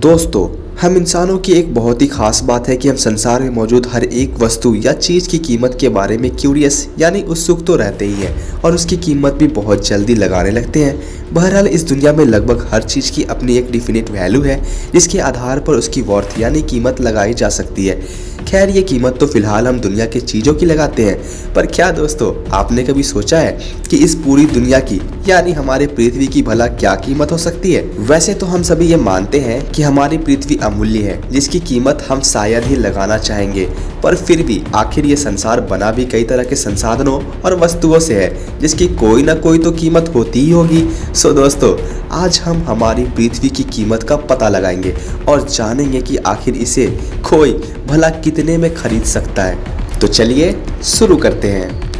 दोस्तों, हम इंसानों की एक बहुत ही खास बात है कि हम संसार में मौजूद हर एक वस्तु या चीज़ की कीमत के बारे में क्यूरियस यानी उत्सुक तो रहते ही हैं और उसकी कीमत भी बहुत जल्दी लगाने लगते हैं। बहरहाल इस दुनिया में लगभग हर चीज़ की अपनी एक डिफिनिट वैल्यू है जिसके आधार पर उसकी वर्थ यानी कीमत लगाई जा सकती है। खैर, ये कीमत तो फिलहाल हम दुनिया के चीज़ों की लगाते हैं, पर क्या दोस्तों आपने कभी सोचा है कि इस पूरी दुनिया की यानी हमारे पृथ्वी की भला क्या कीमत हो सकती है? वैसे तो हम सभी ये मानते हैं कि हमारी पृथ्वी अमूल्य है जिसकी कीमत हम शायद ही लगाना चाहेंगे, पर फिर भी आखिर ये संसार बना भी कई तरह के संसाधनों और वस्तुओं से है जिसकी कोई ना कोई तो कीमत होती ही होगी। सो दोस्तों, आज हम हमारी पृथ्वी की कीमत का पता लगाएंगे और जानेंगे कि आखिर इसे कोई भला कितने में खरीद सकता है। तो चलिए शुरू करते हैं।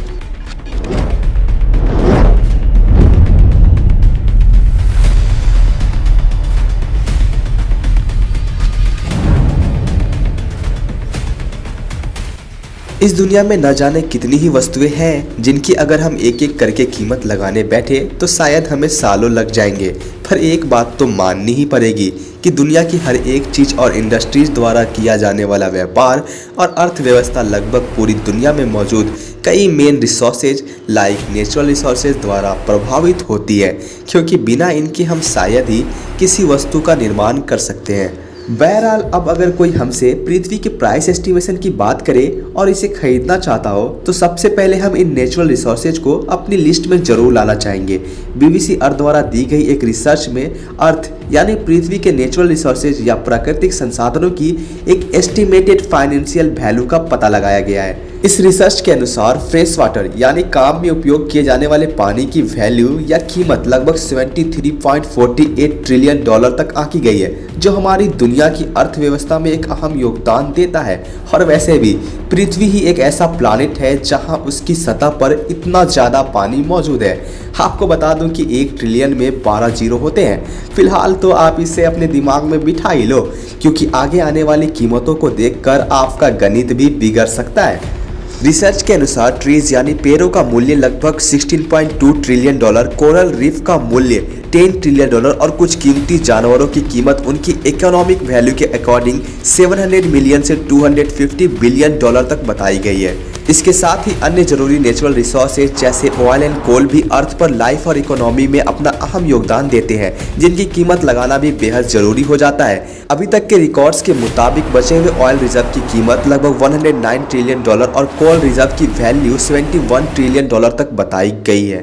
इस दुनिया में न जाने कितनी ही वस्तुएं हैं जिनकी अगर हम एक एक करके कीमत लगाने बैठे तो शायद हमें सालों लग जाएंगे। पर एक बात तो माननी ही पड़ेगी कि दुनिया की हर एक चीज़ और इंडस्ट्रीज द्वारा किया जाने वाला व्यापार और अर्थव्यवस्था लगभग पूरी दुनिया में मौजूद कई main resources like natural resources द्वारा प्रभावित होती है, क्योंकि बिना इनके हम शायद ही किसी वस्तु का निर्माण कर सकते हैं। बहरहाल, अब अगर कोई हमसे पृथ्वी के प्राइस एस्टिमेशन की बात करे और इसे खरीदना चाहता हो तो सबसे पहले हम इन नेचुरल रिसोर्सेज को अपनी लिस्ट में जरूर लाना चाहेंगे। BBC अर्थ द्वारा दी गई एक रिसर्च में अर्थ यानी पृथ्वी के नेचुरल रिसोर्सेज या प्राकृतिक संसाधनों की एक एस्टिमेटेड फाइनेंशियल वैल्यू का पता लगाया गया है। इस रिसर्च के अनुसार फ्रेश वाटर यानी काम में उपयोग किए जाने वाले पानी की वैल्यू या कीमत लगभग 73.48 ट्रिलियन डॉलर तक आंकी गई है, जो हमारी दुनिया की अर्थव्यवस्था में एक अहम योगदान देता है। और वैसे भी पृथ्वी ही एक ऐसा प्लानिट है जहां उसकी सतह पर इतना ज़्यादा पानी मौजूद है। आपको बता दूं कि 1 ट्रिलियन में 12 जीरो होते हैं। फिलहाल तो आप इसे अपने दिमाग में बिठा ही लो, क्योंकि आगे आने वाली कीमतों को देखकर आपका गणित भी बिगड़ सकता है। रिसर्च के अनुसार ट्रीज यानी पेड़ों का मूल्य लगभग 16.2 ट्रिलियन डॉलर, कोरल रीफ का मूल्य 10 ट्रिलियन डॉलर और कुछ कीमती जानवरों की कीमत उनकी इकोनॉमिक वैल्यू के अकॉर्डिंग 700 मिलियन से 250 बिलियन डॉलर तक बताई गई है। इसके साथ ही अन्य जरूरी नेचुरल रिसोर्सेज जैसे ऑयल एंड कोल भी अर्थ पर लाइफ और इकोनॉमी में अपना अहम योगदान देते हैं, जिनकी कीमत लगाना भी बेहद जरूरी हो जाता है। अभी तक के रिकॉर्ड्स के मुताबिक बचे हुए ऑयल रिजर्व की कीमत लगभग 109 ट्रिलियन डॉलर और कोल रिजर्व की वैल्यू 71 ट्रिलियन डॉलर तक बताई गई है।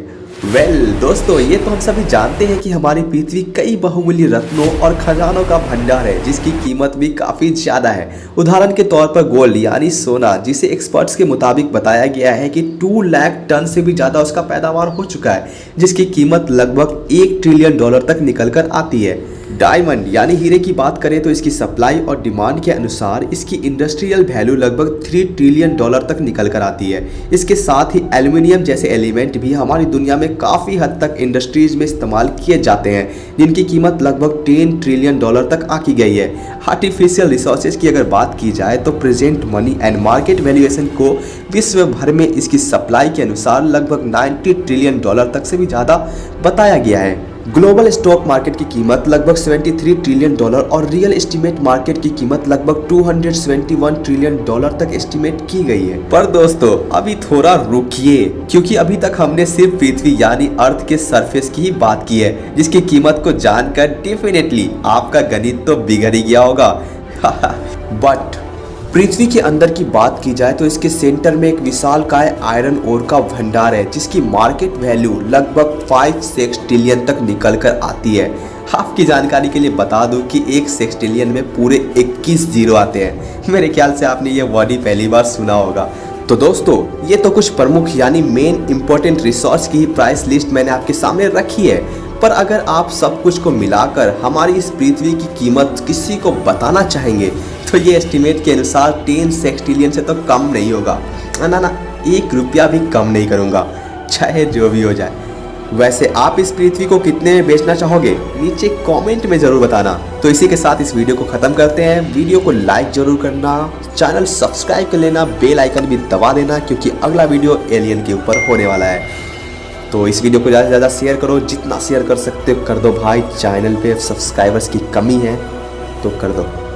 दोस्तों, ये तो हम सभी जानते हैं कि हमारी पृथ्वी कई बहुमूल्य रत्नों और खजानों का भंडार है जिसकी कीमत भी काफ़ी ज़्यादा है। उदाहरण के तौर पर गोल्ड यानी सोना, जिसे एक्सपर्ट्स के मुताबिक बताया गया है कि 2 लाख टन से भी ज़्यादा उसका पैदावार हो चुका है, जिसकी कीमत लगभग 1 ट्रिलियन डॉलर तक निकल कर आती है। डायमंड यानी हीरे की बात करें तो इसकी सप्लाई और डिमांड के अनुसार इसकी इंडस्ट्रियल वैल्यू लगभग 3 ट्रिलियन डॉलर तक निकल कर आती है। इसके साथ ही एल्युमिनियम जैसे एलिमेंट भी हमारी दुनिया में काफ़ी हद तक इंडस्ट्रीज में इस्तेमाल किए जाते हैं, जिनकी कीमत लगभग 10 ट्रिलियन डॉलर तक आंकी गई है। आर्टिफिशियल रिसोर्सेज की अगर बात की जाए तो present money and market valuation को विश्व भर में इसकी सप्लाई के अनुसार लगभग 90 ट्रिलियन डॉलर तक से भी ज़्यादा बताया गया है। ग्लोबल स्टॉक मार्केट की कीमत लगभग 73 ट्रिलियन डॉलर और रियल एस्टीमेट मार्केट की कीमत लगभग 271 ट्रिलियन डॉलर तक एस्टीमेट की गई है। पर दोस्तों, अभी थोड़ा रुकिए, क्योंकि अभी तक हमने सिर्फ पृथ्वी यानी अर्थ के सरफेस की ही बात की है, जिसकी कीमत को जानकर डेफिनेटली आपका गणित तो बिगड़ ही गया होगा। बट पृथ्वी के अंदर की बात की जाए तो इसके सेंटर में एक विशालकाय आयरन ओर का भंडार है, जिसकी मार्केट वैल्यू लगभग 5 सेक्सटिलियन तक निकल कर आती है। आपकी जानकारी के लिए बता दूं कि 1 सेक्सटिलियन में पूरे 21 जीरो आते हैं। मेरे ख्याल से आपने ये वर्ड ही पहली बार सुना होगा। तो दोस्तों, ये तो कुछ प्रमुख यानी मेन इंपॉर्टेंट रिसोर्स की प्राइस लिस्ट मैंने आपके सामने रखी है, पर अगर आप सब कुछ को मिलाकर हमारी इस पृथ्वी की कीमत किसी को बताना चाहेंगे तो ये एस्टिमेट के अनुसार 10 सेक्सटिलियन से तो कम नहीं होगा। ना, 1 रुपया भी कम नहीं करूँगा, चाहे जो भी हो जाए। वैसे आप इस पृथ्वी को कितने में बेचना चाहोगे, नीचे कमेंट में ज़रूर बताना। तो इसी के साथ इस वीडियो को ख़त्म करते हैं। वीडियो को लाइक ज़रूर करना, चैनल सब्सक्राइब कर लेना, बेल आइकन भी दबा देना, क्योंकि अगला वीडियो एलियन के ऊपर होने वाला है। तो इस वीडियो को ज़्यादा से ज़्यादा शेयर करो, जितना शेयर कर सकते हो कर दो भाई। चैनल पे सब्सक्राइबर्स की कमी है। तो कर दो।